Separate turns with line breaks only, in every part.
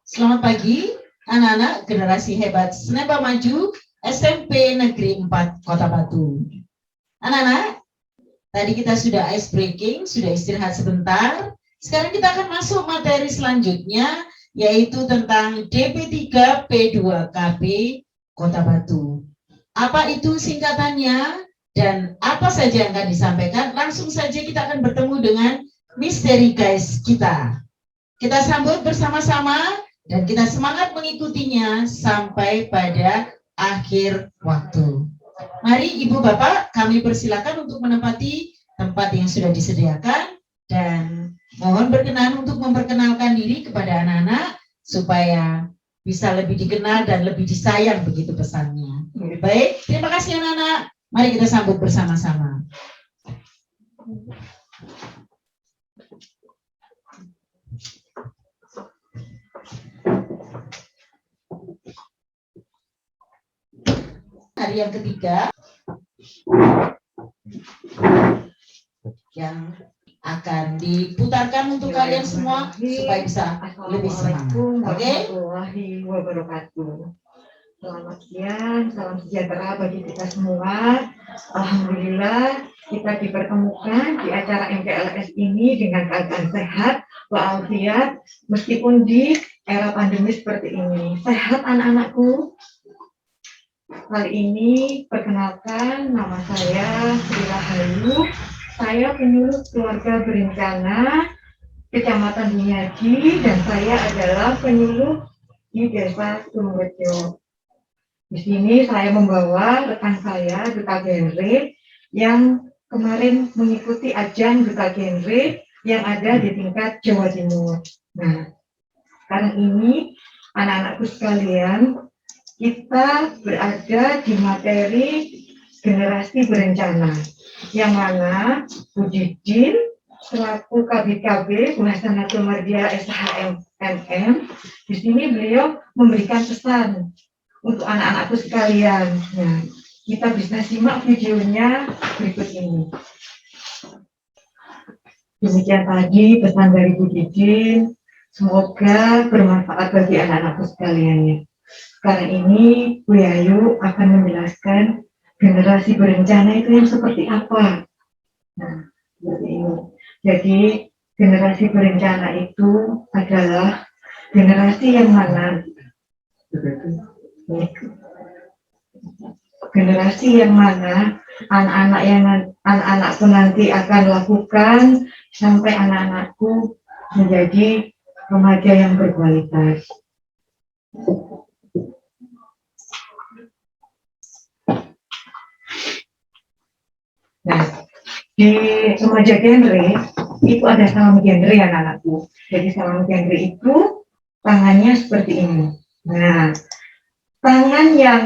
Selamat pagi, anak-anak generasi hebat Senemba Maju SMP Negeri 4 Kota Batu. Anak-anak, tadi kita sudah ice breaking, sudah istirahat sebentar. Sekarang kita akan masuk materi selanjutnya, yaitu tentang DP3P2KB Kota Batu. Apa itu singkatannya dan apa saja yang akan disampaikan? Langsung saja kita akan bertemu dengan misteri guys kita. Kita sambut bersama-sama dan kita semangat mengikutinya sampai pada akhir waktu. Mari Ibu Bapak, kami persilakan untuk menempati tempat yang sudah disediakan dan mohon berkenan untuk memperkenalkan diri kepada anak-anak supaya bisa lebih dikenal dan lebih disayang, begitu pesannya. Baik, terima kasih anak-anak. Mari kita sambut bersama-sama. Hari yang ketiga yang akan diputarkan untuk kalian semua supaya bisa lebih semangat. Oke?
Warahmatullahi wabarakatuh. Selamat siang, salam sejahtera bagi kita semua. Alhamdulillah kita dipertemukan di acara MPLS ini dengan keadaan sehat walafiat meskipun di era pandemi seperti ini. Sehat anak-anakku? Kali ini perkenalkan, nama saya Sri Rahayu. Saya penyuluh keluarga berencana Kecamatan Bunyadi dan saya adalah penyuluh di Desa Tumurjo. Di sini saya membawa rekan saya Duta Genre yang kemarin mengikuti ajang Duta Genre yang ada di tingkat Jawa Timur. Nah, sekarang ini anak-anakku sekalian, kita berada di materi generasi berencana, yang mana Bu Didin selaku KBKB Buhasanatul Mardia SHMM, di sini beliau memberikan pesan untuk anak-anakku sekalian. Nah, kita bisa simak videonya berikut ini. Demikian tadi pesan dari Bu Didin, semoga bermanfaat bagi anak-anakku sekalian. Sekarang ini Bu Yayu akan menjelaskan generasi berencana itu yang seperti apa. Nah, seperti ini. Jadi generasi berencana itu adalah generasi yang mana? Generasi yang mana anak-anakku nanti akan lakukan sampai anak-anakku menjadi remaja yang berkualitas. Nah, di remaja genre itu ada salam genre anak-anakku. Jadi salam genre itu tangannya seperti ini. Nah, tangan yang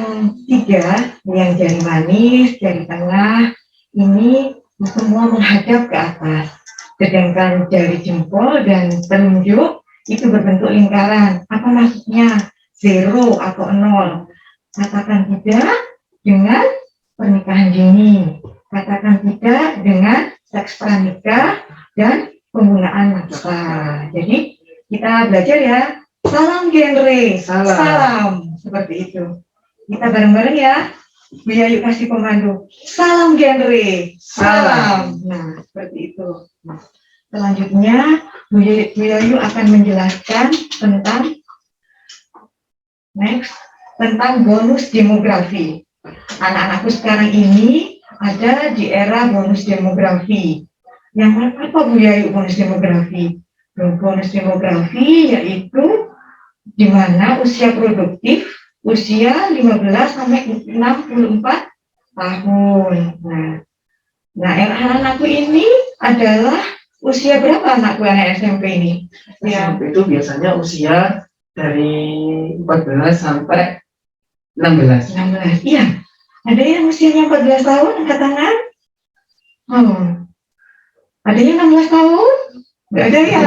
tiga, yang jari manis, jari tengah, ini semua menghadap ke atas. Sedangkan jari jempol dan telunjuk itu berbentuk lingkaran. Apa maksudnya? 0 atau 0. Katakan tidak dengan pernikahan dini. Katakan tidak dengan seks pranikah dan penggunaan maksa. Jadi kita belajar ya. Salam genre. Salam. Seperti itu. Kita bareng-bareng ya. Bu Yayu kasih pemandu. Salam genre. Salam. Nah, seperti itu. Nah, selanjutnya Bu Yayu akan menjelaskan tentang bonus demografi. Anak-anakku sekarang ini ada di era bonus demografi. Yang apa Bu Yayu bonus demografi? Bonus demografi yaitu di mana usia produktif usia 15 sampai 64 tahun. Nah, anak-anakku ini adalah usia berapa anakku anak SMP ini?
SMP itu biasanya usia dari 14 sampai 16.
Iya. Ada yang usianya 14 tahun angkat tangan? Ada yang 16 tahun? Nggak ada ya.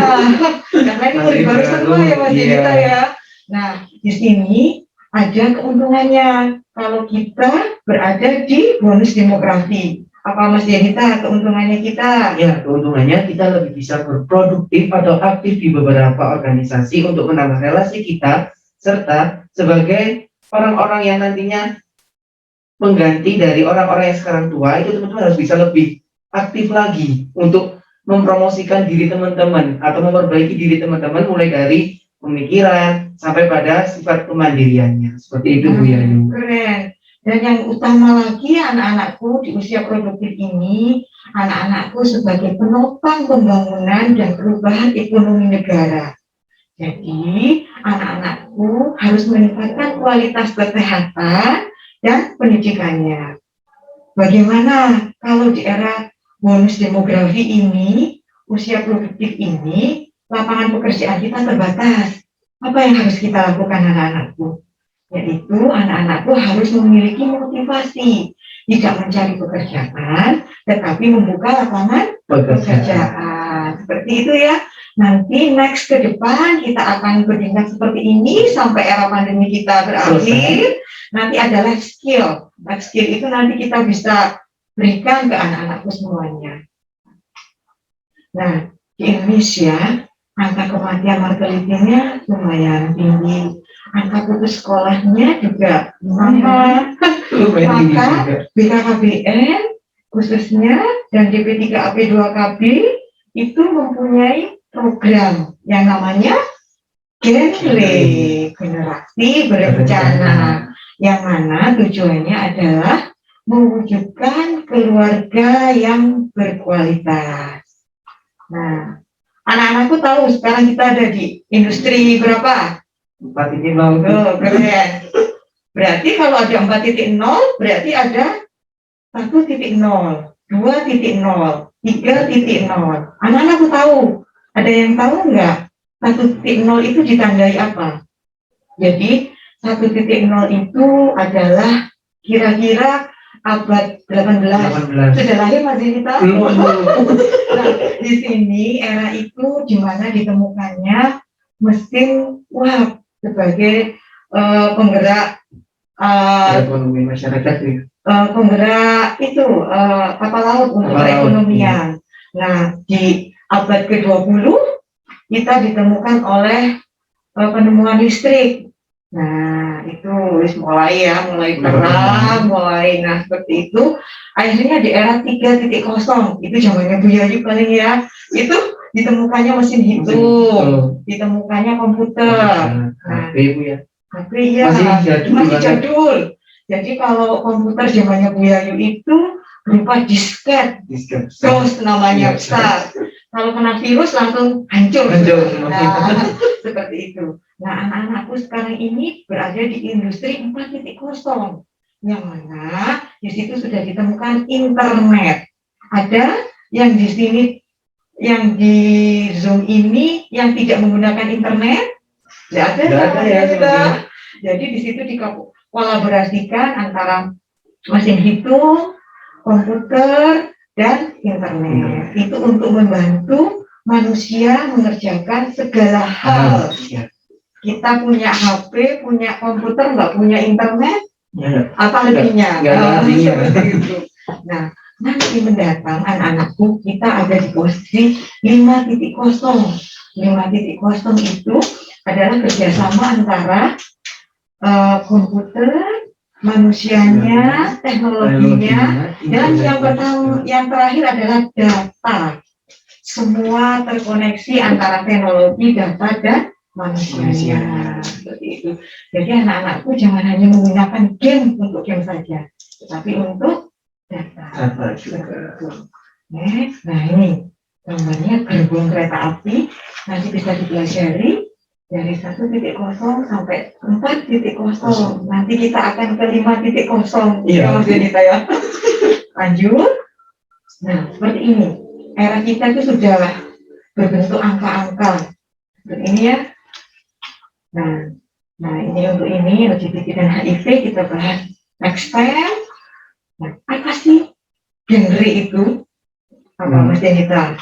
Karena ini baru semua ya Mas kita ya. Nah, di sini ada keuntungannya kalau kita berada di bonus demografi. Apa Mas Denita keuntungannya kita?
Ya, keuntungannya kita lebih bisa berproduktif atau aktif di beberapa organisasi untuk menambah relasi kita, serta sebagai orang-orang yang nantinya mengganti dari orang-orang yang sekarang tua, itu teman-teman harus bisa lebih aktif lagi untuk mempromosikan diri teman-teman atau memperbaiki diri teman-teman mulai dari pemikiran sampai pada sifat kemandiriannya. Seperti itu Bu Yayu.
Keren. Dan yang utama lagi, anak-anakku di usia produktif ini, anak-anakku sebagai penopang pembangunan dan perubahan ekonomi negara. Jadi, anak-anakku harus meningkatkan kualitas kesehatan dan pendidikannya. Bagaimana kalau di era bonus demografi ini, usia produktif ini, lapangan pekerjaan kita terbatas? Apa yang harus kita lakukan anak-anakku? Yaitu anak-anakku harus memiliki motivasi, tidak mencari pekerjaan, tetapi membuka lapangan pekerjaan. Seperti itu ya. Nanti next ke depan kita akan bertindak seperti ini sampai era pandemi kita berakhir. Nanti ada life skill. Life skill itu nanti kita bisa berikan ke anak-anakku semuanya. Nah, di Indonesia angka kematian mortalitasnya lumayan tinggi. Angka putus sekolahnya juga lumayan. Maka BKKBN khususnya dan DP3AP2KB itu mempunyai program yang namanya Genre, generasi berencana, yang mana tujuannya adalah mewujudkan keluarga yang berkualitas. Nah, anak-anakku tahu sekarang kita ada di industri berapa?
4.0.
Oh, keren. Berarti kalau ada 4.0, berarti ada 1.0, 2.0, 3.0. Anak-anakku tahu. Ada yang tahu nggak 1.0 itu ditandai apa? Jadi 1.0 itu adalah kira-kira abad 18. Sudah lahir Mas Denita? Nah, di sini era itu di mana ditemukannya mesin uap sebagai penggerak
ekonomi masyarakat ya.
Penggerak itu kapal laut untuk perekonomian. Nah, di abad ke-20 kita ditemukan oleh penemuan listrik. Nah, itu mulai terang, nah seperti itu. Akhirnya di era 3.0, itu zamannya Bu Yayu paling ya, itu ditemukannya mesin hitung, ditemukannya komputer.
HP Bu ya.
HP ya, masih jadul. Jadi kalau komputer zamannya Bu Yayu itu berupa disket, terus namanya besar. Kalau kena virus langsung hancur. Nah, seperti itu. Nah, anak-anakku sekarang ini berada di industri 4.0, yang mana di situ sudah ditemukan internet. Ada yang di sini, yang di Zoom ini yang tidak menggunakan internet? Tidak ada ya. Jadi di situ dikolaborasikan antara mesin hitung, komputer, dan internet. Itu untuk membantu manusia mengerjakan segala hal. Kita punya HP, punya komputer, nggak punya internet, apa lebihnya? Nah, nanti mendatang anak-anakku kita ada di posisi 5.0. 5.0 itu adalah kerjasama antara komputer, manusianya, teknologinya, dan yang terakhir adalah data. Semua terkoneksi antara teknologi, data, dan manusianya. Seperti itu. Jadi anak-anakku jangan hanya menggunakan game untuk game saja, tetapi untuk data. Nah, ini gambarnya gerbong kereta api, nanti bisa dipelajari dari 1.0 sampai 4.0. Nanti kita akan ke 5.0. Iya, Mas Denita ya. Lanjut. Nah, seperti ini. Era kita itu sudah berbentuk angka-angka. Seperti ini ya. Nah, ini untuk ini LGBT dan HIV kita bahas next time. Nah, apa sih genre itu? Apa Mas Denita?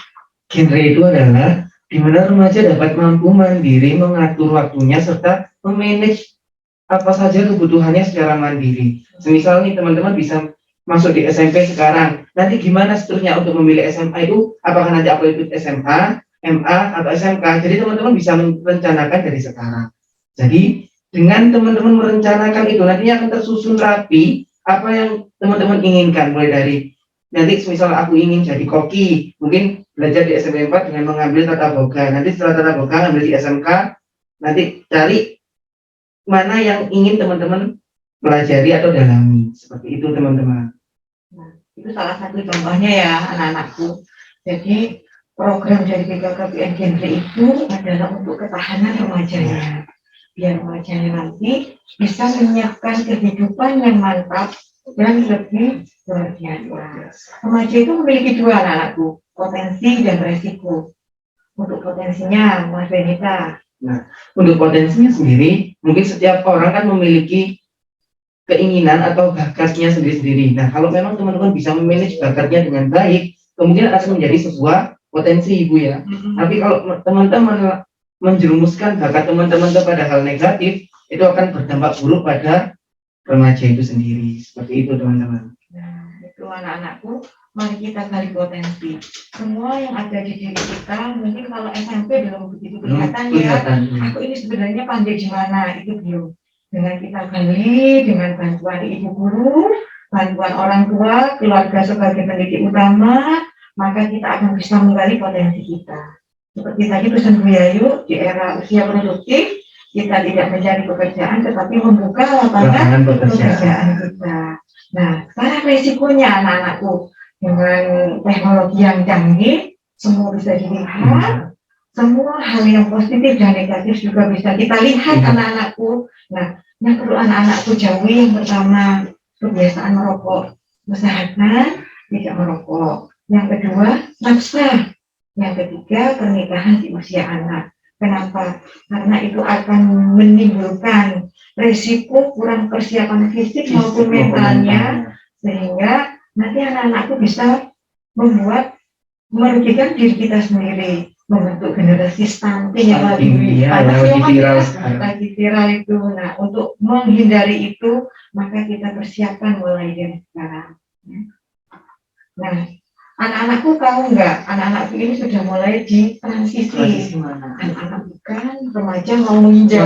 Genre itu adalah di mana remaja dapat mampu mandiri mengatur waktunya serta memanage apa saja kebutuhannya secara mandiri. Semisal nih teman-teman bisa masuk di SMP sekarang. Nanti gimana seterusnya untuk memilih SMA itu? Apakah nanti aku ikut SMA, MA, atau SMK? Jadi teman-teman bisa merencanakan dari sekarang. Jadi dengan teman-teman merencanakan itu nantinya akan tersusun rapi apa yang teman-teman inginkan. Mulai dari nanti misalnya aku ingin jadi koki, mungkin belajar di SMP 4 dengan mengambil tata boga. Nanti setelah tata boga ambil di SMK, nanti cari mana yang ingin teman-teman pelajari atau dalami. Seperti itu teman-teman.
Nah, itu salah satu contohnya ya anak-anakku. Jadi program dari BKKBN Genre itu adalah untuk ketahanan remajanya. Biar remajanya nanti bisa menyiapkan kehidupan yang mantap dan lebih luar biasa. Remaja itu memiliki dua anak-anakku, potensi dan resiko. Untuk potensinya, Mas Benita.
Nah, untuk potensinya sendiri, mungkin setiap orang kan memiliki keinginan atau bakatnya sendiri-sendiri. Nah, kalau memang teman-teman bisa memanage bakatnya dengan baik, kemungkinan akan menjadi sebuah potensi, Ibu ya. Tapi kalau teman-teman menjerumuskan bakat teman-teman kepada hal negatif, itu akan berdampak buruk pada remaja itu sendiri. Seperti itu, teman-teman.
Nah, itu anak-anakku, mari kita gali potensi. Semua yang ada di diri kita, mungkin kalau SMP belum begitu kelihatan ya. Aku ini sebenarnya pandai di mana, itu belum. Dengan kita gali, dengan bantuan ibu guru, bantuan orang tua, keluarga sebagai pendidik utama, maka kita akan bisa menggali potensi kita. Seperti tadi pesan Bu Yayu, di era usia produktif, kita tidak mencari pekerjaan, tetapi membuka lapangan pekerjaan kita. Nah, sekarang resikonya anak-anakku, dengan teknologi yang canggih, semua bisa dilihat, semua hal yang positif dan negatif juga bisa kita lihat anak-anakku. Nah, yang perlu anak-anakku jauhi yang pertama, kebiasaan merokok. Usahakan tidak merokok. Yang kedua, nafsa. Yang ketiga, pernikahan di usia anak. Kenapa? Karena itu akan menimbulkan risiko kurang persiapan fisik maupun mentalnya, sehingga nanti anak-anakku bisa merugikan diri kita sendiri, membentuk generasi stunting yang lagi viral itu. Nah, untuk menghindari itu, maka kita persiapkan mulai dari sekarang. Nah, anak-anakku tahu nggak? Anak-anakku ini sudah mulai di transisi. Anak-anak bukan remaja mau menginjak.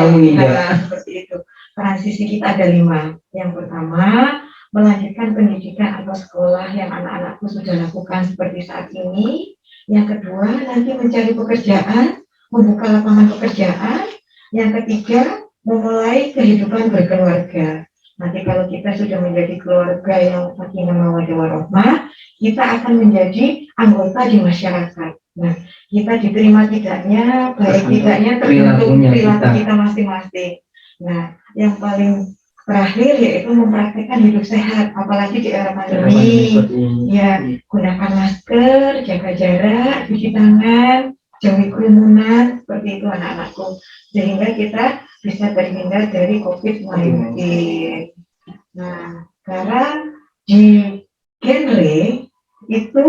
Seperti itu. Transisi kita ada 5. Yang pertama, melanjutkan pendidikan atau sekolah yang anak-anakku sudah lakukan seperti saat ini. Yang kedua, nanti mencari pekerjaan, membuka lapangan pekerjaan. Yang ketiga, memulai kehidupan berkeluarga. Nanti kalau kita sudah menjadi keluarga yang sakinah mawaddah warahmah, kita akan menjadi anggota di masyarakat. Nah, kita diterima tidaknya, baik tidaknya tergantung perilaku kita masing-masing. Nah, yang paling terakhir yaitu mempraktikkan hidup sehat, apalagi di era pandemi. Ya, gunakan masker, jaga jarak, cuci tangan, jauhi kerumunan, seperti itu anak-anakku. Sehingga kita bisa terhindar dari COVID-19. Nah, sekarang di genre itu,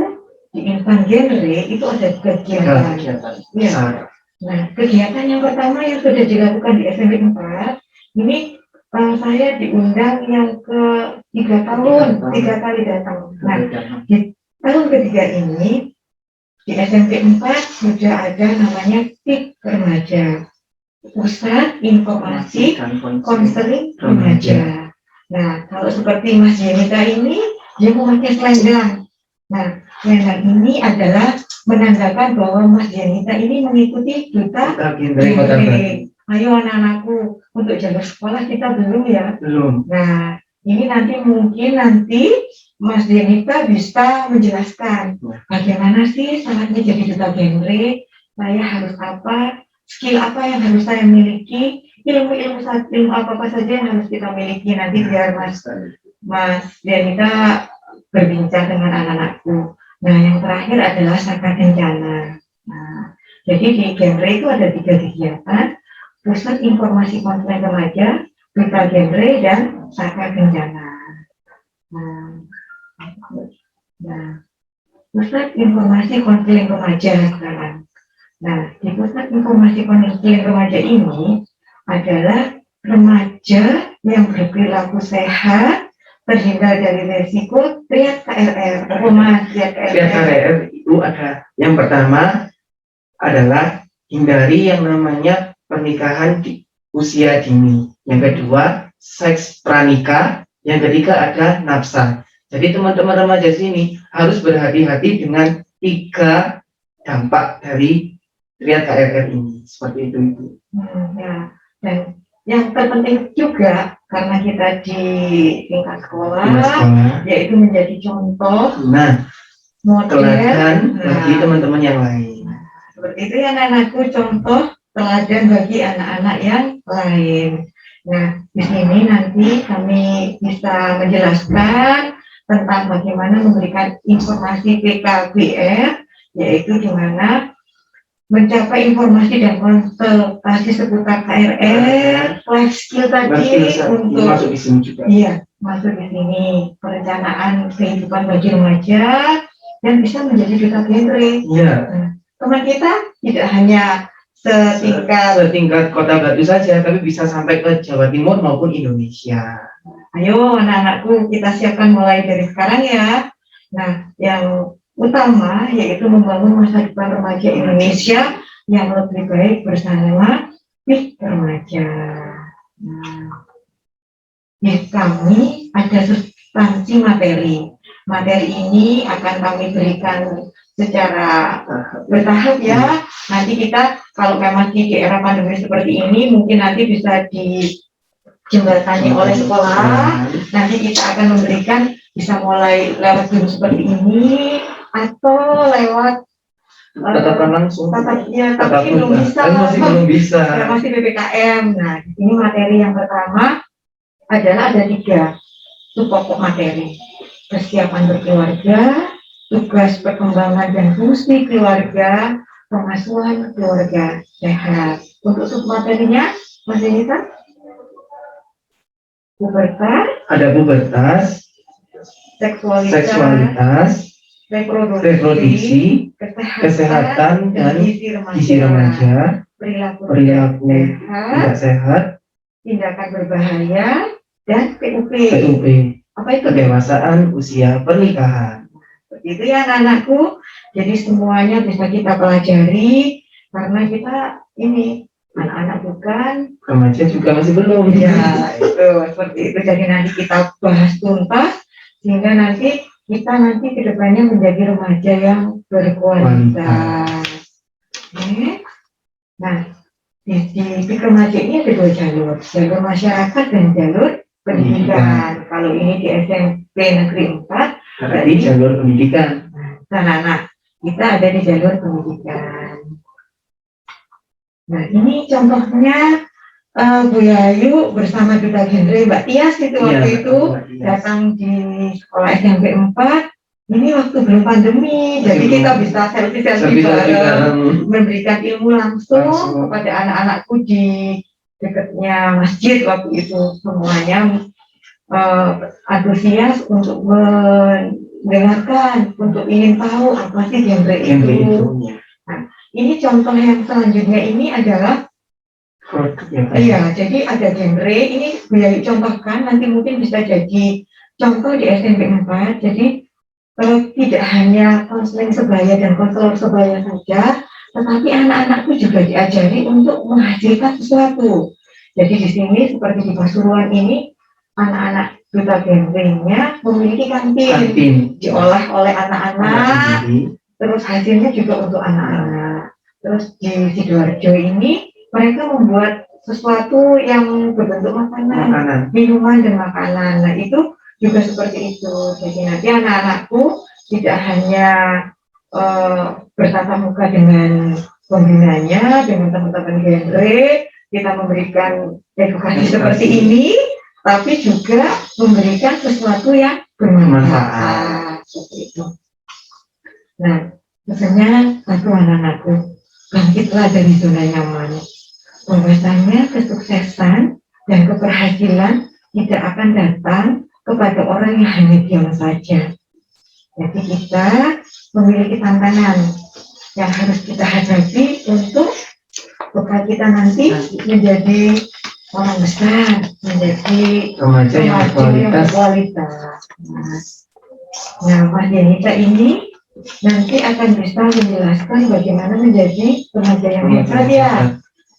di instan genre itu ada kegiatan. Ya. Nah, kegiatan yang pertama yang sudah dilakukan di SMP 4, ini saya diundang yang ke 3 tahun, 3 kali datang. Nah, di tahun ketiga ini, di SMP 4 sudah ada namanya PIK Remaja, Pusat Informasi Konseling Remaja. Nah, kalau seperti Mas Yenita ini, dia memakai selendang. Nah, selendang ini adalah menandakan bahwa Mas Yenita ini mengikuti duta genre. Ayo anak-anakku, untuk jalur sekolah kita belum ya?
Belum.
Nah, ini mungkin nanti Mas Yenita bisa menjelaskan bagaimana sih syaratnya jadi duta genre, saya harus apa, skill apa yang harus saya miliki, ilmu apa saja yang harus kita miliki. Nanti biar Mas Yenita berbincang dengan anak-anakku. Nah, yang terakhir adalah Saka Kencana. Nah, jadi di genre itu ada 3 kegiatan: Pusat Informasi Konseling Remaja, Duta Genre, dan Saka Kencana. Nah, Pusat Informasi Konseling Remaja sekarang. Nah, di Pusat Informasi Konseling Remaja ini adalah remaja yang berperilaku sehat, terhindar dari resiko triad KRR. Mas, triad
Triad
KRR.
KRR itu ada yang pertama adalah hindari yang namanya pernikahan di usia dini. Yang kedua, seks pranikah. Yang ketiga ada nafsa. Jadi teman-teman remaja sini harus berhati-hati dengan 3 dampak dari triad KRR ini. Seperti itu, Ibu.
Ya. Dan yang terpenting juga karena kita di tingkat sekolah, yaitu menjadi contoh model
teladan bagi teman-teman yang lain.
Seperti itu ya anak-anakku, contoh teladan bagi anak-anak yang lain. Nah, di sini nanti kami bisa menjelaskan tentang bagaimana memberikan informasi PKBR, yaitu di mana mencapai informasi dan konsultasi seputar KRR, life skill tadi untuk
masuk di sini juga.
Iya, masuk di sini perencanaan kehidupan bagi remaja dan bisa menjadi duta genre.
Iya.
Nah, teman kita tidak hanya setingkat
Kota Batu saja, tapi bisa sampai ke Jawa Timur maupun Indonesia.
Ayo anak-anakku, kita siapkan mulai dari sekarang ya. Nah, yang utama yaitu membangun masa depan remaja Indonesia yang lebih baik bersama Big Remaja. Nah, ya, kami ada substansi materi. Materi ini akan kami berikan secara bertahap ya. Nanti kita kalau memang di era pandemi seperti ini mungkin nanti bisa dijembatani oleh sekolah. Nanti kita akan memberikan bisa mulai lewat Zoom seperti ini atau lewat
tatapan langsung.
Tapi belum bisa.
Belum bisa.
Ya, masih PPKM. Nah, ini materi yang pertama adalah ada 3 pokok materi. Persiapan berkeluarga, tugas perkembangan dan fungsi keluarga, pengasuhan keluarga sehat. Untuk submaterinya, Mas Denita?
Ada pubertas, seksualitas, reproduksi, kesehatan dan gizi remaja, perilaku tidak sehat,
tindakan berbahaya, dan PUP. Apa itu?
Kedewasaan usia pernikahan.
Seperti itu ya anak-anakku. Jadi semuanya bisa kita pelajari karena kita ini anak-anak bukan,
remaja juga masih belum.
Ya, itu seperti itu. Jadi nanti kita bahas tuntas sehingga nanti kita kedepannya menjadi remaja yang berkualitas. Oke. Nah, di remaja ini ada 2 jalur masyarakat dan jalur pendidikan. Kalau ini di SMP Negeri 4,
berarti jalur pendidikan.
Nah, kita ada di jalur pendidikan. Nah, ini contohnya Bu Yayu bersama Duta Genre Mbak Tias itu waktu itu datang di sekolah SMP 4. Ini waktu belum pandemi, jadi kita bisa selfie bareng, memberikan ilmu langsung kepada anak-anakku di dekatnya masjid waktu itu. Semuanya antusias untuk mendengarkan, untuk ingin tahu apa sih genre itu. Nah, ini contoh yang selanjutnya ini adalah jadi ada genre ini biar contohkan, nanti mungkin bisa jadi contoh di SMP 4. Jadi tidak hanya konseling sebaya dan konselor sebaya saja, tetapi anak-anakku juga diajari untuk menghasilkan sesuatu. Jadi di sini seperti di Pasuruan ini, anak-anak duta genre-nya memiliki kantin diolah oleh anak-anak, terus hasilnya juga untuk anak-anak. Terus di Sidoarjo ini mereka membuat sesuatu yang berbentuk makanan, minuman dan makanan. Nah, itu juga seperti itu. Jadi nanti anak-anakku tidak hanya bertatap muka dengan pembinanya, dengan teman-teman genre, kita memberikan edukasi seperti ini, tapi juga memberikan sesuatu yang bermanfaat. Seperti itu. Nah, pesannya satu anak-anakku, bangkitlah dari zona nyaman. Bahwasanya kesuksesan dan keberhasilan tidak akan datang kepada orang yang hanya diam saja. Jadi kita memiliki tantangan yang harus kita hadapi untuk bekal kita nanti menjadi orang besar, menjadi
Remaja yang
remaja yang
berkualitas.
berkualitas. Mas. Nah, Mas Denita ini nanti akan bisa menjelaskan bagaimana menjadi remaja yang hebat ya.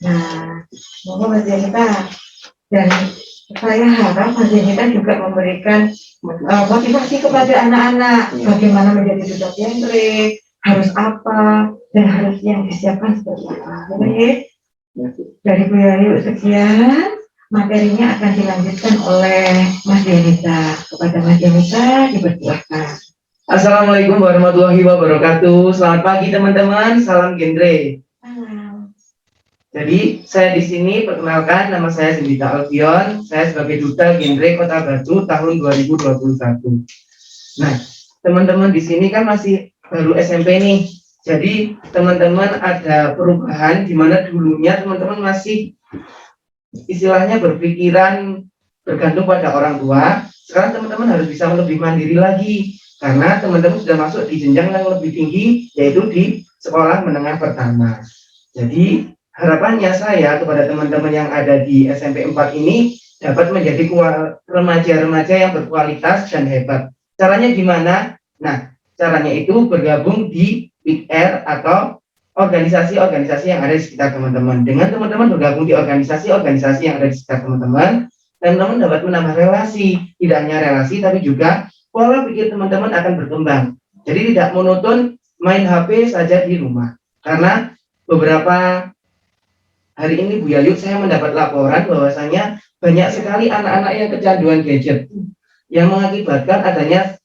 Nah, semoga Mas Denita dan saya harap Mas Denita juga memberikan motivasi kepada anak-anak bagaimana menjadi duta genre, harus apa dan harus yang disiapkan seperti apa. Jadi dari Bu Yayu sekian, materinya akan dilanjutkan oleh Mas Denita. Kepada Mas Denita dipersilakan.
Assalamualaikum warahmatullahi wabarakatuh. Selamat pagi teman-teman. Salam genre. Jadi saya di sini perkenalkan, nama saya Zendita Alfion. Saya sebagai duta genre Kota Batu tahun 2021. Nah, teman-teman di sini kan masih baru SMP nih. Jadi teman-teman ada perubahan di mana dulunya teman-teman masih istilahnya berpikiran bergantung pada orang tua. Sekarang teman-teman harus bisa lebih mandiri lagi karena teman-teman sudah masuk di jenjang yang lebih tinggi, yaitu di sekolah menengah pertama. Jadi harapannya saya kepada teman-teman yang ada di SMP 4 ini dapat menjadi remaja-remaja yang berkualitas dan hebat. Caranya gimana? Nah, caranya itu bergabung di PR atau organisasi-organisasi yang ada di sekitar teman-teman. Dengan teman-teman bergabung di organisasi-organisasi yang ada di sekitar teman-teman, teman-teman dapat menambah relasi. Tidak hanya relasi, tapi juga pola pikir teman-teman akan berkembang. Jadi tidak monoton main HP saja di rumah. Karena beberapa hari ini Bu Yayu saya mendapat laporan bahwasanya banyak sekali anak-anak yang kecanduan gadget yang mengakibatkan adanya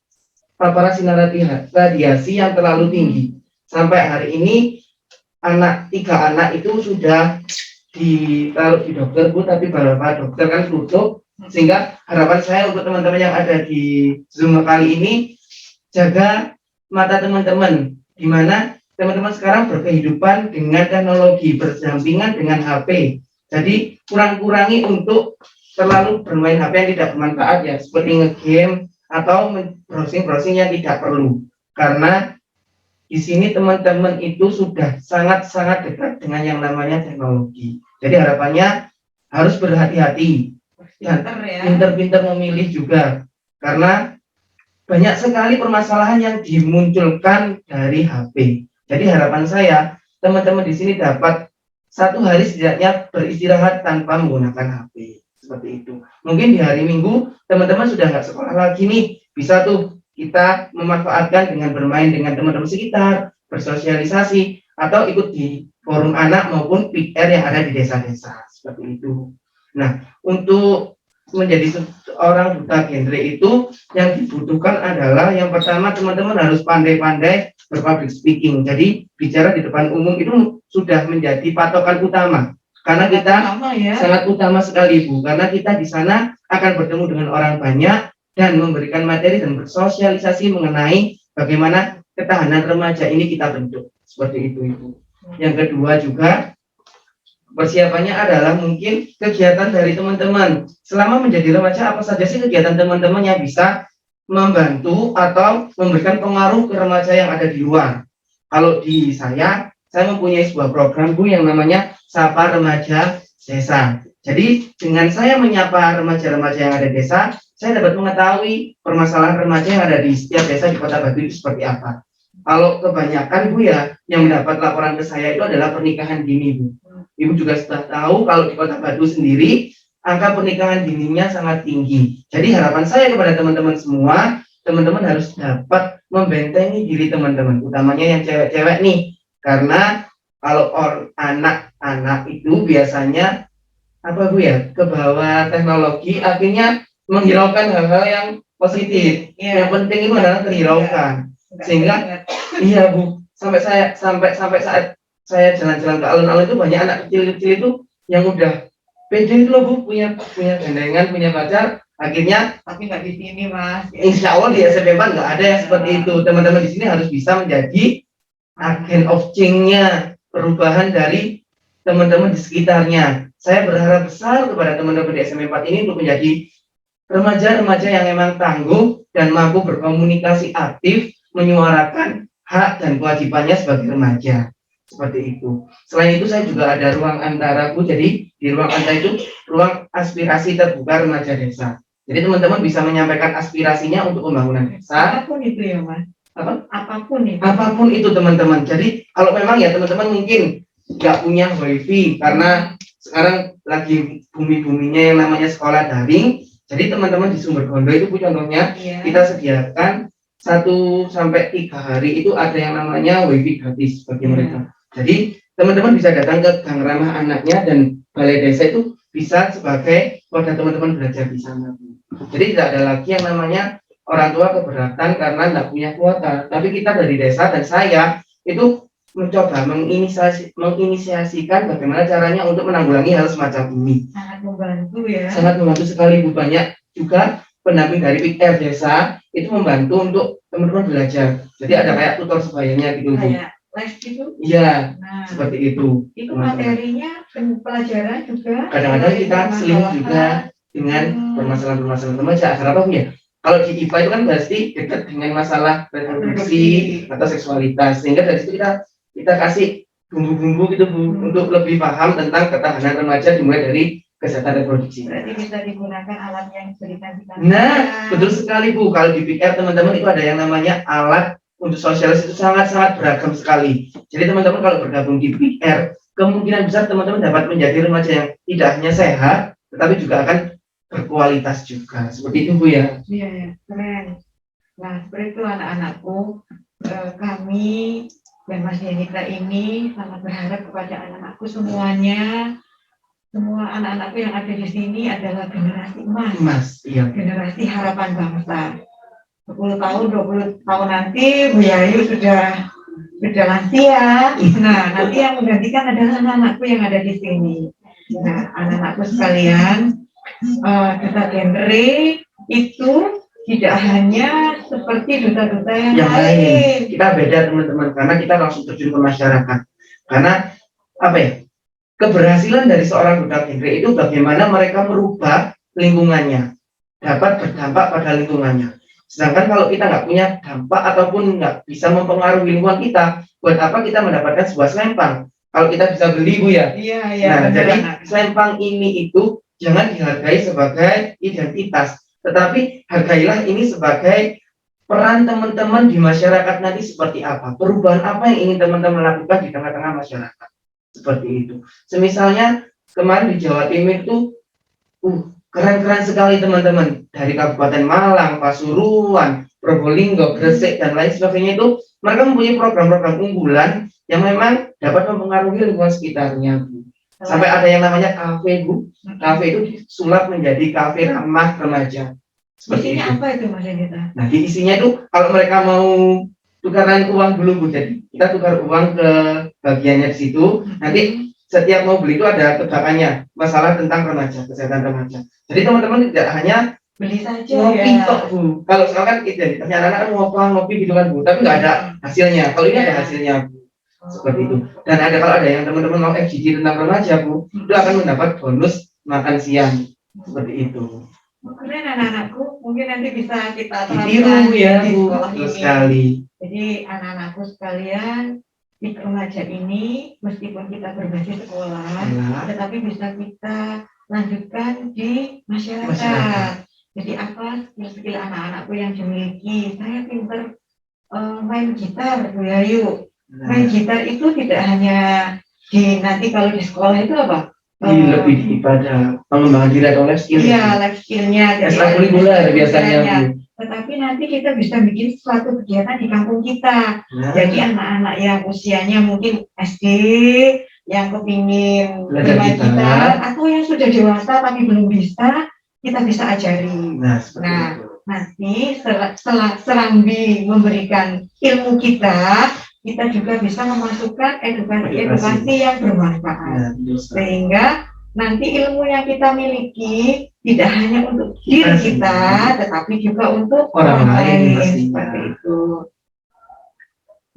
paparan sinar radiasi yang terlalu tinggi. Sampai hari ini tiga anak itu sudah ditaruh di dokter Bu, tapi beberapa dokter kan tutup. Sehingga harapan saya untuk teman-teman yang ada di Zoom kali ini, jaga mata teman-teman, di mana teman-teman sekarang berkehidupan dengan teknologi, berdampingan dengan HP. Jadi kurang-kurangi untuk terlalu bermain HP yang tidak bermanfaat ya, seperti nge-game atau browsing-browsing yang tidak perlu. Karena di sini teman-teman itu sudah sangat-sangat dekat dengan yang namanya teknologi. Jadi harapannya harus berhati-hati dan pintar-pintar memilih juga. Karena banyak sekali permasalahan yang dimunculkan dari HP. Jadi harapan saya, teman-teman di sini dapat satu hari setidaknya beristirahat tanpa menggunakan HP. Seperti itu. Mungkin di hari Minggu, teman-teman sudah nggak sekolah lagi nih. Bisa tuh kita memanfaatkan dengan bermain dengan teman-teman sekitar, bersosialisasi, atau ikut di forum anak maupun PR yang ada di desa-desa. Seperti itu. Nah, untuk menjadi seorang duta genre itu yang dibutuhkan adalah yang pertama teman-teman harus pandai-pandai berpublic speaking. Jadi bicara di depan umum itu sudah menjadi patokan utama karena kita sangat utama sekali Bu, karena kita di sana akan bertemu dengan orang banyak dan memberikan materi dan bersosialisasi mengenai bagaimana ketahanan remaja ini kita bentuk. Seperti itu Ibu. Yang kedua juga persiapannya adalah mungkin kegiatan dari teman-teman. Selama menjadi remaja, apa saja sih kegiatan teman-teman yang bisa membantu atau memberikan pengaruh ke remaja yang ada di luar? Kalau di saya mempunyai sebuah program Bu yang namanya Sapa Remaja Desa. Jadi dengan saya menyapa remaja-remaja yang ada di desa, saya dapat mengetahui permasalahan remaja yang ada di setiap desa di Kota Batu itu seperti apa. Kalau kebanyakan Bu ya, yang mendapat laporan ke saya itu adalah pernikahan dini Bu. Ibu juga sudah tahu kalau di Kota Batu sendiri angka pernikahan dininya sangat tinggi. Jadi harapan saya kepada teman-teman semua, teman-teman harus dapat membentengi diri teman-teman, utamanya yang cewek-cewek nih. Karena kalau anak-anak itu biasanya apa Bu ya, ke bawah teknologi akhirnya menghiraukan hal-hal yang positif. Yang penting itu adalah terhiraukan. Sehingga iya Bu, sampai saat saya jalan-jalan ke alun-alun itu banyak anak kecil-kecil itu yang udah pede itu loh Bu, punya gandengan, punya pacar, akhirnya
Tapi nggak di sini Mas.
insya Allah di SMP 4 nggak ada yang seperti itu. Teman-teman di sini harus bisa menjadi agen of change-nya, perubahan dari teman-teman di sekitarnya. Saya berharap besar kepada teman-teman di SMP 4 ini untuk menjadi remaja-remaja yang memang tangguh dan mampu berkomunikasi aktif, menyuarakan hak dan kewajibannya sebagai remaja. seperti itu. Selain itu saya juga ada ruang antara Bu, jadi di ruang antara itu ruang aspirasi terbuka remaja desa. Jadi teman-teman bisa menyampaikan aspirasinya untuk pembangunan desa.
Apapun itu ya Mas.
Apa?
Apapun itu.
Apapun itu teman-teman. Jadi kalau memang ya teman-teman mungkin nggak punya wifi karena sekarang lagi bumi-buminya yang namanya sekolah daring. Jadi teman-teman di Sumber Gondo itu Bu contohnya kita sediakan 1 sampai 3 hari itu ada yang namanya wifi gratis bagi mereka. Jadi teman-teman bisa datang ke Gang Ramah Anaknya dan Balai Desa itu bisa sebagai wadah teman-teman belajar di sana. Jadi tidak ada lagi yang namanya orang tua keberatan karena tidak punya kuota. Tapi kita dari desa dan saya itu mencoba menginisiasikan bagaimana caranya untuk menanggulangi hal semacam ini.
Sangat membantu ya.
Sangat membantu sekali Bu. Banyak juga pendamping dari PR desa itu membantu untuk teman-teman belajar. Jadi ada kayak tutor sebayanya gitu Bu.
Kayak les gitu.
Iya,
Nah,
seperti itu.
itu materinya pelajaran juga.
Kadang-kadang kita seling juga dengan permasalahan-permasalahan remaja. Kenapa Bu ya? Kalau di IPA itu kan pasti dekat dengan masalah reproduksi atau seksualitas, sehingga dari situ kita kasih bumbu-bumbu gitu Bu untuk lebih paham tentang ketahanan remaja dimulai dari kesehatan reproduksi.
Berarti bisa digunakan alat yang diberikan kita.
Nah, betul sekali Bu. Kalau di PR teman-teman itu ada yang namanya alat untuk sosialis itu sangat-sangat beragam sekali. Jadi teman-teman kalau bergabung di PR, kemungkinan besar teman-teman dapat menjadi remaja yang tidak hanya sehat, tetapi juga akan berkualitas juga. Seperti itu Bu ya.
Iya, ya, keren. Nah, seperti itu anak-anakku, kami dan Mas Yanita ini sangat berharap kepada anak-anakku semuanya, semua anak-anakku yang ada di sini adalah generasi emas.
Mas, iya.
Generasi harapan bangsa. 10 tahun, 20 tahun nanti Bu Yayu sudah lansia. Nah, nanti yang menggantikan adalah anak-anakku yang ada di sini. Nah, anak-anakku sekalian, duta genre itu tidak hanya seperti duta-duta yang lain.
Kita beda teman-teman, karena kita langsung terjun ke masyarakat. Karena apa ya? Keberhasilan dari seorang duta genre itu bagaimana mereka merubah lingkungannya, dapat berdampak pada lingkungannya. Sedangkan kalau kita nggak punya dampak ataupun nggak bisa mempengaruhi lingkungan kita, buat apa kita mendapatkan sebuah selempang? Kalau kita bisa beli Bu ya.
Iya.
Nah, jadi selempang ini itu jangan dihargai sebagai identitas, tetapi hargailah ini sebagai peran teman-teman di masyarakat nanti seperti apa, perubahan apa yang ingin teman-teman lakukan di tengah-tengah masyarakat. Seperti itu. Semisalnya kemarin di Jawa Timur itu keren-keren sekali teman-teman, dari Kabupaten Malang, Pasuruan, Probolinggo, Gresik dan lain sebagainya itu mereka mempunyai program-program unggulan yang memang dapat mempengaruhi lingkungan sekitarnya. Sampai ada yang namanya kafe Bu. Kafe itu disulap menjadi kafe ramah remaja.
Seperti isinya apa itu Mas Yanita?
Nah, di isinya itu kalau mereka mau tukaran uang dulu Bu, jadi kita tukar uang ke bagiannya di situ. Nanti setiap mau beli itu ada tebakannya, masalah tentang remaja, kesehatan remaja. Jadi teman-teman tidak hanya
beli saja
ngopi
ya.
tok Bu. Kalau sekarang kan identitasnya anak-anak ngopi gitu kan Bu, tapi nggak ada hasilnya. Kalau ini ada hasilnya Bu. Seperti itu. Dan kalau ada yang teman-teman mau FGD tentang remaja Bu, itu akan mendapat bonus makan siang. Seperti itu.
Keren anak-anakku, mungkin nanti bisa kita
terapkan ya
di
Bu.
sekolah
Betul
ini.
sekali.
Jadi anak-anakku sekalian, di remaja ini meskipun kita berbasis sekolah, tetapi bisa kita lanjutkan di masyarakat. Jadi apa skill anak-anakku yang dimiliki? Saya pinter main gitar Bu Yayu. Main gitar itu tidak hanya nanti kalau di sekolah itu apa?
Lebih pada pengembangan diri atau life skill.
Iya, life skillnya.
Ekstrakurikuler biasanya.
Tetapi nanti kita bisa bikin suatu kegiatan di kampung kita. Jadi anak-anak yang usianya mungkin SD, yang kepingin bermain gitar, atau yang sudah dewasa tapi belum bisa, kita bisa ajari. Nah, nanti serambi memberikan ilmu kita juga bisa memasukkan edukasi yang bermanfaat. Sehingga nanti ilmu yang kita miliki tidak hanya untuk diri kita, tetapi juga untuk orang lain. Seperti itu.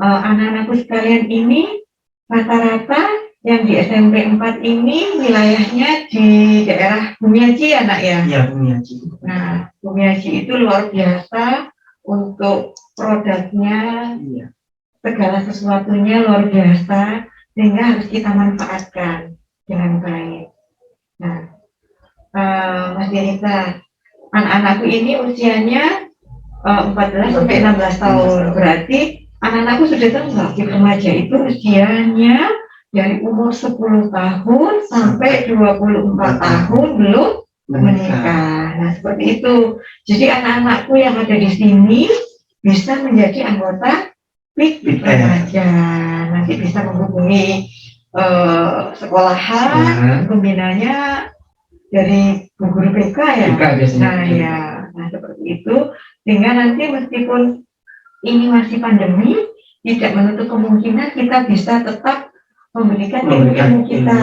Anak-anakku sekalian ini rata-rata yang di SMP 4 ini wilayahnya di daerah Bumiaji anak ya?
Iya, Bumiaji.
Nah, Bumiaji itu luar biasa untuk produknya. Iya. Segala sesuatunya luar biasa. sehingga harus kita manfaatkan dengan baik. Nah, Mas Denita, anak-anakku ini usianya 14 sampai 16 tahun, berarti anak-anakku sudah termasuk remaja itu usianya dari umur 10 tahun sampai 24 tahun belum menikah. Nah, seperti itu. Jadi anak-anakku yang ada di sini bisa menjadi anggota PIK remaja. Nanti bisa menghubungi sekolahan, pembinanya dari guru PK ya. Nah, ya. Nah, seperti itu. Sehingga nanti meskipun ini masih pandemi, tidak menutup kemungkinan kita bisa tetap memberikan ilmu kita.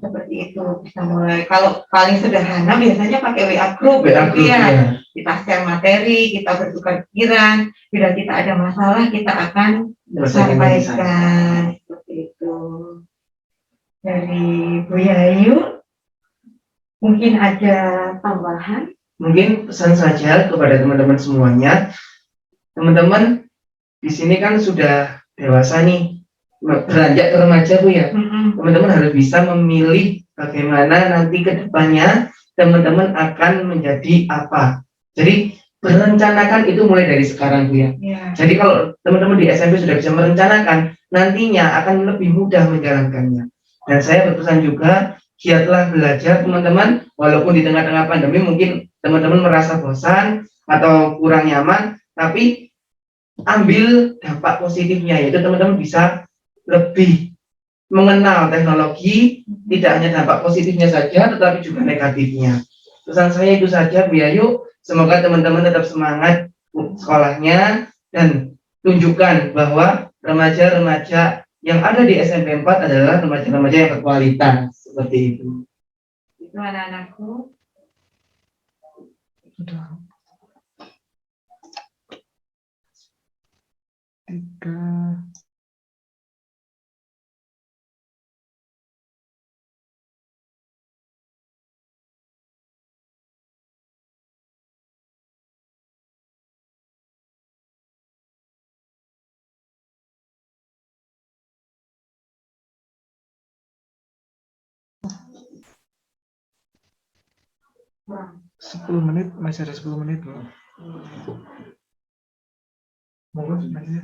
Seperti itu, bisa mulai. Kalau paling sederhana biasanya pakai WA group ya. Kita share materi, kita bertukar pikiran. Bila kita ada masalah, kita akan sampaikan. Seperti itu. Dari Bu Yayu, mungkin ada tambahan?
Mungkin pesan saja kepada teman-teman semuanya. Teman-teman di sini kan sudah dewasa nih, beranjak ke remaja Bu ya. Teman-teman harus bisa memilih bagaimana nanti ke depannya teman-teman akan menjadi apa. Jadi merencanakan itu mulai dari sekarang Bu ya. Jadi kalau teman-teman di SMP sudah bisa merencanakan, nantinya akan lebih mudah menjalankannya. Dan saya berpesan juga, giatlah belajar teman-teman, walaupun di tengah-tengah pandemi mungkin teman-teman merasa bosan atau kurang nyaman, tapi ambil dampak positifnya, yaitu teman-teman bisa lebih mengenal teknologi, tidak hanya dampak positifnya saja, tetapi juga negatifnya. Pesan saya itu saja Bu Yayu, semoga teman-teman tetap semangat sekolahnya, dan tunjukkan bahwa remaja-remaja yang ada di SMP 4 adalah remaja-remaja yang berkualitas, seperti itu.
Itu anak-anakku.
Sudah. 3.
Kurang.
10 menit, masih ada 10 menit loh.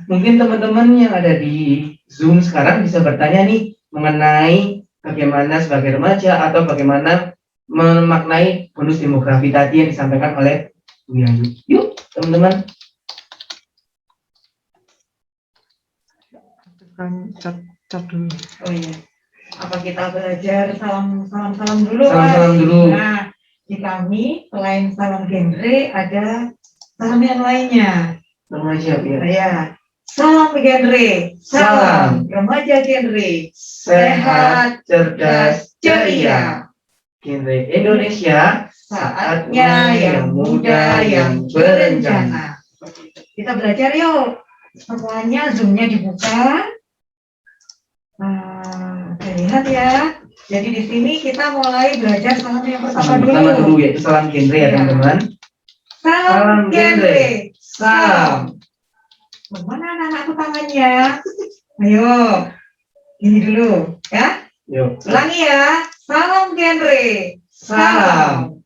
Mungkin teman-teman yang ada di Zoom sekarang bisa bertanya nih mengenai bagaimana sebagai remaja atau bagaimana memaknai bonus demografi tadi yang disampaikan oleh Bu Yayu. Yuk teman-teman.
Aktifkan chat dulu.
Oh iya. Apa kita belajar salam dulu?
Salam dulu.
Nah, di kami selain salam genre ada salam yang lainnya.
Remaja ya.
Ya. Salam genre. Salam remaja genre.
Sehat, cerdas, ceria. Genre Indonesia, saatnya yang muda yang berencana.
Kita belajar yuk. Semuanya Zoom-nya dibuka. Lihat ya. Jadi di sini kita mulai belajar salam yang pertama dulu.
Yaitu salam genre ya teman-teman.
Salam genre.
Salam.
Mana anak-anakku tangannya? Ayo. Ini dulu ya.
Yuk.
Ulangi ya. Salam genre.
Salam.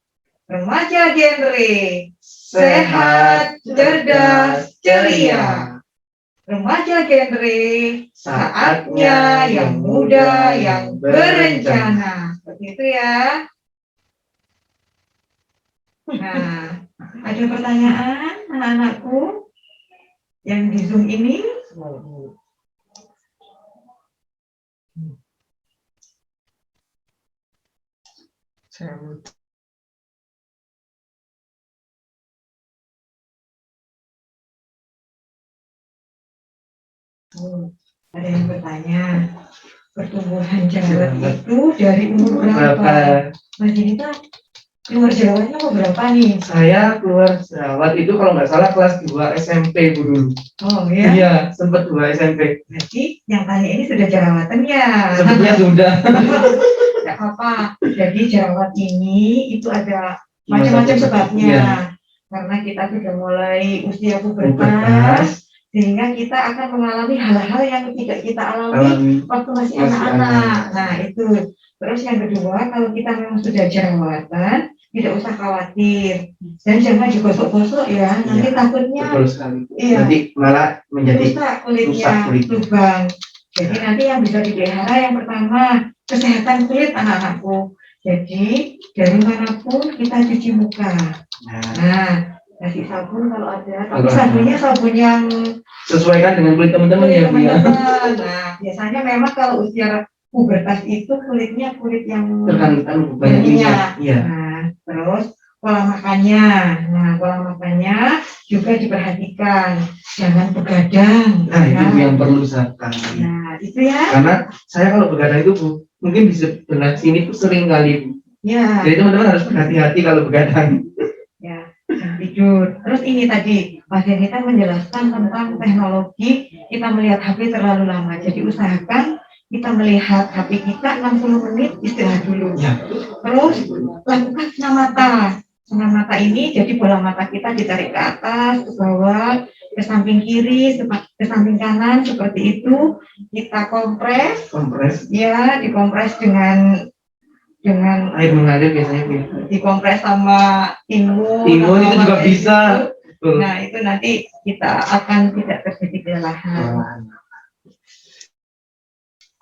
Remaja genre. Sehat, cerdas, ceria. Remaja genre. Saatnya yang muda yang berencana. Seperti itu ya. Nah, ada pertanyaan anak-anakku yang di Zoom ini?
Saya butuh.
Ada yang bertanya, pertumbuhan jerawat itu dari umur berapa? Mas Dinita, keluar jerawatnya umur berapa nih?
Saya keluar jerawat itu kalau nggak salah kelas 2 SMP Bu dulu.
Oh ya?
Iya, sempat 2 SMP.
Berarti yang tanya ini sudah jerawatan ya?
Sebetulnya sudah.
Tidak apa-apa. Jadi jerawat ini itu ada macam-macam sebabnya.
Iya.
Karena kita sudah mulai usia pubertas, sehingga kita akan mengalami hal-hal yang tidak kita alami
Alami.
waktu masih
Masih
anak-anak. Nah itu. Terus yang kedua, kalau kita memang sudah jerawatan, tidak usah khawatir dan jangan digosok-gosok ya. Nanti
Iya,
takutnya
Betul sekali.
iya
Nanti malah menjadi
rusak kulitnya,
rusak kulitnya.
lubang. Jadi nanti yang bisa dipelihara yang pertama kesehatan kulit anak-anakku. Jadi dari manapun kita cuci muka.
Nah,
Nah, kasih sabun kalau ada. Tapi
Kalau ada.
sabunnya sabun yang
sesuaikan dengan kulit teman-teman ya Bu ya.
teman-teman. Nah, biasanya memang kalau usia pubertas itu kulitnya kulit yang
Terkan banyak minyak. Iya.
Nah, terus pola makannya. Nah, pola makannya juga diperhatikan. Jangan begadang.
Nah, itu Bu
ya.
yang perlu sekali.
Nah, itu ya.
Karena saya kalau begadang itu Bu, mungkin di sebelah sini tuh sering kali Bu.
Ya,
Jadi teman-teman harus berhati-hati kalau begadang.
ya. Jam tidur. Terus ini tadi, Mas Heni kan menjelaskan tentang teknologi kita melihat HP terlalu lama. Jadi usahakan kita melihat HP kita 60 menit istirahat dulu.
Ya.
Terus lakukan senam mata. Senam mata ini jadi bola mata kita ditarik ke atas, ke bawah, ke samping kiri, ke samping kanan seperti itu. Kita kompres,
Kompres.
ya dikompres dengan
Air mengalir biasanya Bu.
dikompres sama timun.
Timun itu
sama
juga
kayak
bisa.
gitu.
Betul.
Nah itu nanti kita akan tidak terjadi kelelahan.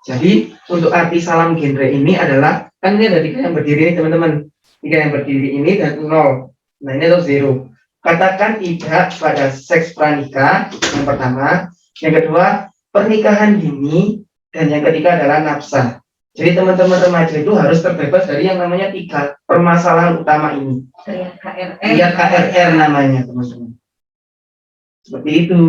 Jadi untuk arti salam genre ini adalah, kan ini ada 3 yang berdiri nih teman-teman. 3 yang berdiri ini dan 0. Nah ini adalah 0. Katakan tidak pada seks pranikah yang pertama. Yang kedua, pernikahan dini. Dan yang ketiga adalah nafsa. Jadi teman-teman remaja itu harus terbebas dari yang namanya 3 permasalahan utama ini.
Teriak KRR.
Iya, KRR namanya teman-teman. Seperti itu.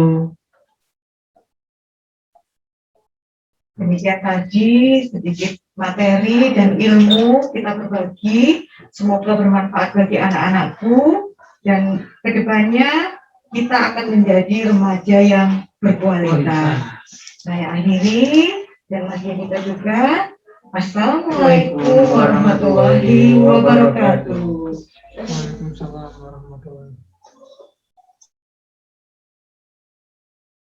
Demikian tadi sedikit materi dan ilmu kita berbagi. Semoga bermanfaat bagi anak-anakku dan kedepannya kita akan menjadi remaja yang berkualitas. Saya akhiri dan masih kita juga. Assalamualaikum warahmatullahi wabarakatuh.